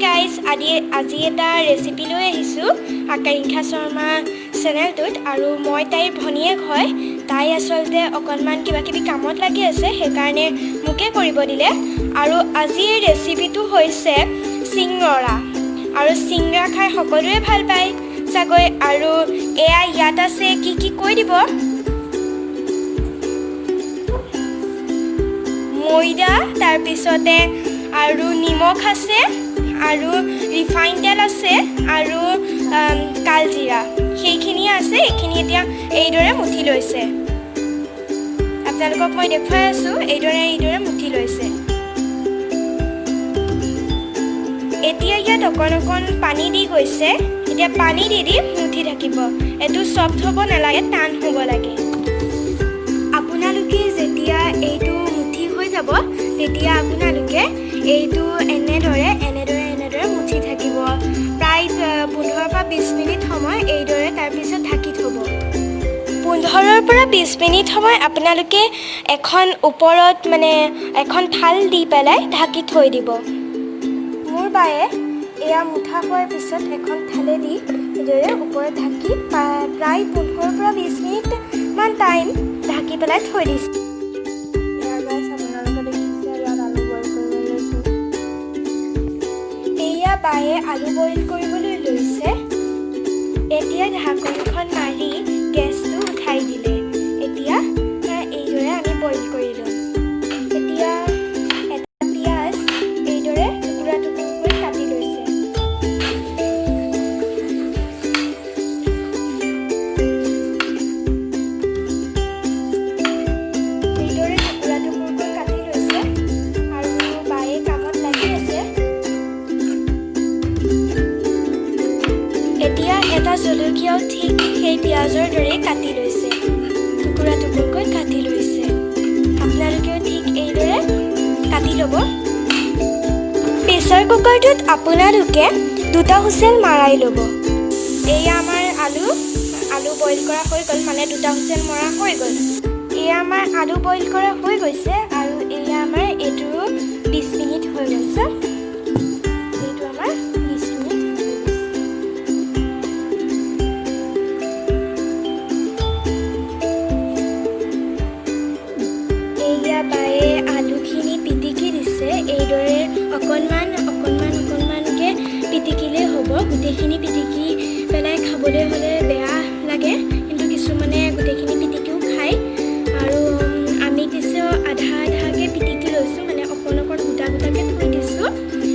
Guys আজি এটা recipe লৈ আহিছোঁ আকাংক্ষা শৰ্মা চেনেলটোত আৰু মই তাইৰ ভনীয়েক হয়। তাই আচলতে অকণমান কিবাকিবি কামত লাগি আছে, সেইকাৰণে মোকে কৰিব দিলে। আৰু আজিৰ ৰেচিপিটো হৈছে চিংৰা, আৰু চিংৰা খাই সকলোৱে ভাল পায় চাগৈ। আৰু এয়া ইয়াত আছে, কি কৈ দিব। ময়দা, তাৰপিছতে আৰু নিমখ আছে, আৰু ৰিফাইন তেল আছে, আৰু কালজিৰা, সেইখিনিয়ে আছে। এইখিনি এতিয়া এইদৰে মুঠি লৈছে। আপোনালোকক মই দেখুৱাই আছোঁ, এইদৰে মুঠি লৈছে। এতিয়া ইয়াত অকণ পানী দি গৈছে। এতিয়া পানী দি মুঠি থাকিব। এইটো চফ্ট হ'ব নালাগে, টান হ'ব লাগে। আপোনালোকে যেতিয়া এইটো মুঠি হৈ যাব, তেতিয়া আপোনালোকে এইটো এনেদৰে মুঠি থাকিব প্ৰায় 15 পৰা 20 মিনিট সময় এইদৰে। তাৰপিছত ঢাকি থ'ব। 15 পৰা 20 মিনিট সময় আপোনালোকে এখন ওপৰত এখন থাল দি পেলাই ঢাকি থৈ দিব। মোৰ বায়ে এয়া মুঠা হোৱাৰ পিছত এখন থালে দি এইদৰে ওপৰত ঢাকি প্ৰায় 15 পৰা 20 মিনিটমান টাইম ঢাকি পেলাই থৈ দিছে। এয়া বায়ে আলু বইল কৰিবলৈ লৈছে। এতিয়া ঢাকনখন মাৰি গেছটো উঠাই দিলে। এতিয়া এইদৰে আমি বইল কৰি লওঁ। এতিয়া এটা পিঁয়াজ এইদৰে টুকুৰা টুকুৰকৈ কাটি লৈছে। এইদৰে টুকুৰা টুকুৰকৈ কাটি লৈছে আৰু বায়ে কামত লাগি আছে। এতিয়া এটা জলকীয়াও ঠিক সেই পিঁয়াজৰ দৰেই কাটি লৈছে, টুকুৰা টুকুৰকৈ কাটি লৈছে। আপোনালোকেও ঠিক এইদৰে কাটি ল'ব। প্ৰেছাৰ কুকাৰটোত আপোনালোকে 2টা হুইচেল মাৰাই ল'ব। এয়া আমাৰ আলু বইল কৰা হৈ গ'ল, 2টা হুইচেল মৰা হৈ গ'ল। এয়া আমাৰ আলু বইল কৰা হৈ গৈছে, আৰু এয়া আমাৰ এইটো 20 মিনিট হৈ গৈছে। এইটো আমাৰ 20 মিনিট হৈ গৈছে। এয়া বায়ে আলুখিনি পিটিকি দিছে। এইদৰে অকণমানকৈ পিটিকিলেই হ'ব। গোটেইখিনি পিটিকি পেলাই খাবলৈ হ'লে বেয়া লাগে, কিন্তু কিছুমানে গোটেইখিনি পিটিকিও খায়। আৰু আমি কিছু আধাকৈ পিটিকি লৈছোঁ, অকণ গোটাকৈ থৈ দিছোঁ।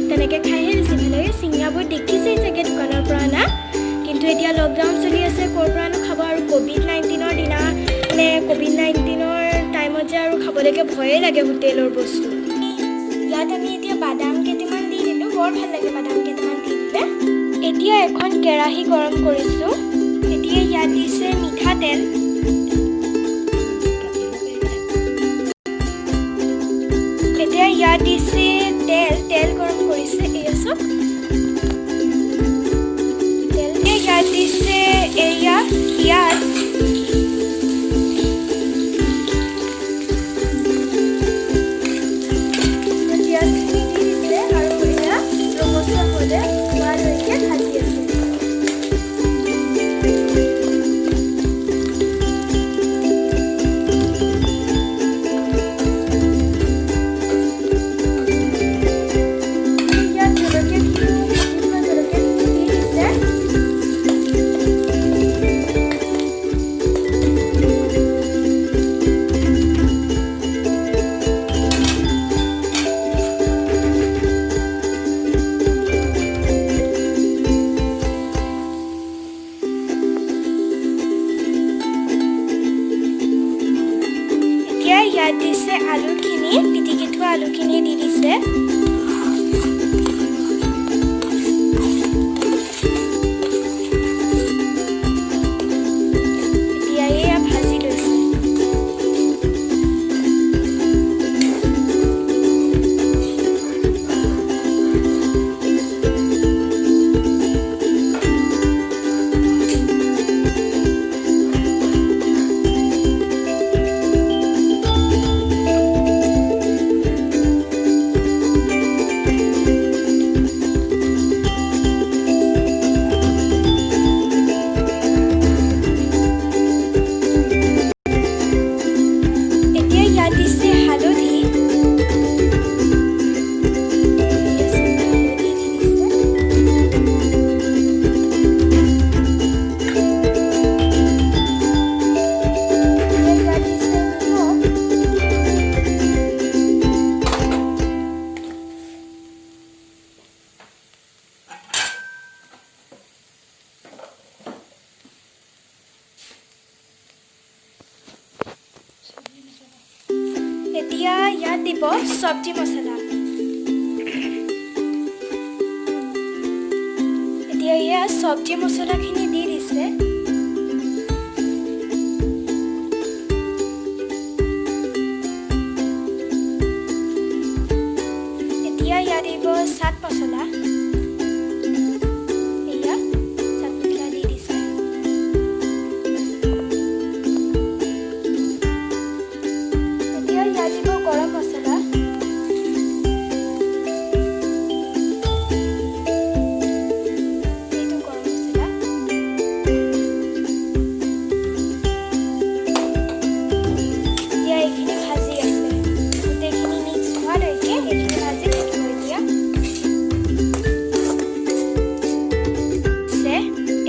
তেনেকৈ খাইহে বেছি ভাল লাগে। চিংৰাবোৰ দেখিছেই চাগে দোকানৰ পৰা অনা, কিন্তু এতিয়া লকডাউন চলি আছে, ক'ৰ পৰানো খাব। আৰু ক'ভিড-19ৰ দিনা ক'ভিড-19ৰ টাইমত যে আৰু খাবলৈকে ভয়ে লাগে হোটেলৰ বস্তু। ইয়াত আমি এতিয়া বাদাম কেইটামান দি দিলোঁ, বৰ ভাল লাগে বাদাম কেইটামান দি দিলে। এতিয়া এখন কেৰাহী গৰম কৰিছোঁ। এতিয়া ইয়াত দিছে মিঠাতেল। এতিয়া ইয়াত দিছে তেল গৰম কৰিছে। এয়া চাওক, তেল। ইয়াত দিছে এয়া পিঁয়াজ। এতিয়া ইয়াত দিব চব্জি মছলা এতিয়া ইয়াত চব্জি মছলাখিনি দি দিছে এতিয়া ইয়াত দিব চাট মছলা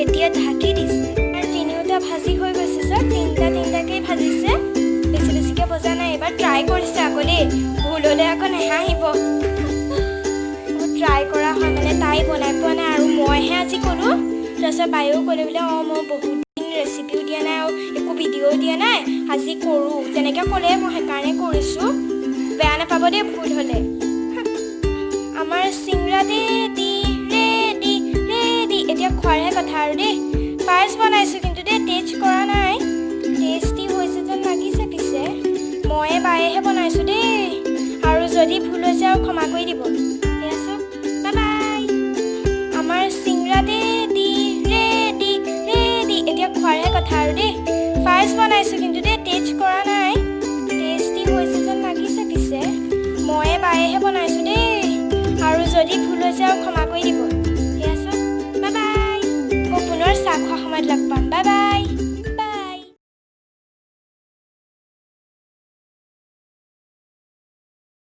এতিয়া ঢাকি দিছে আৰু তিনিওটা ভাজি হৈ গৈছে সব তিনিটাকৈ ভাজিছে বেছি বেছিকৈ ভজা নাই এবাৰ ট্ৰাই কৰিছে আকৌ দেই ভুল হ'লে আকৌ নাহাঁহিব ট্ৰাই কৰা হয় মানে তাই বনাই পোৱা নাই আৰু মইহে আজি ক'লোঁ তাৰপিছত বায়েও ক'লে বোলে মই বহুত দিন ৰেচিপিও দিয়া নাই আৰু একো ভিডিঅ'ও দিয়া নাই আজি কৰোঁ তেনেকৈ ক'লে মই সেইকাৰণে কৰিছোঁ বেয়া নাপাব দেই ভুল হ'লে আমাৰ চিংৰা ৰেডি এতিয়া খোৱাৰহে কথা আৰু দেই ফাৰ্ষ্ট বনাইছোঁ কিন্তু দেই টেষ্ট কৰা নাই টেষ্টি হৈছে যেন লাগিছে পিছে ময়ে বায়েহে বনাইছোঁ দেই আৰু যদি ভুল হৈছে আৰু ক্ষমা কৰি দিব এয়া চাওক বাই বাই আমাৰ চিংৰা ৰেডি এতিয়া খোৱাৰহে কথা আৰু দেই ফাৰ্ষ্ট বনাইছোঁ কিন্তু দেই টেষ্ট কৰা নাই টেষ্টি হৈছে যেন লাগিছে পিছে ময়ে বায়েহে বনাইছোঁ দেই আৰু যদি ভুল হৈছে আৰু ক্ষমা কৰি দিব পুনৰ চাহ খোৱা সময়ত লগ পাম বাই বাই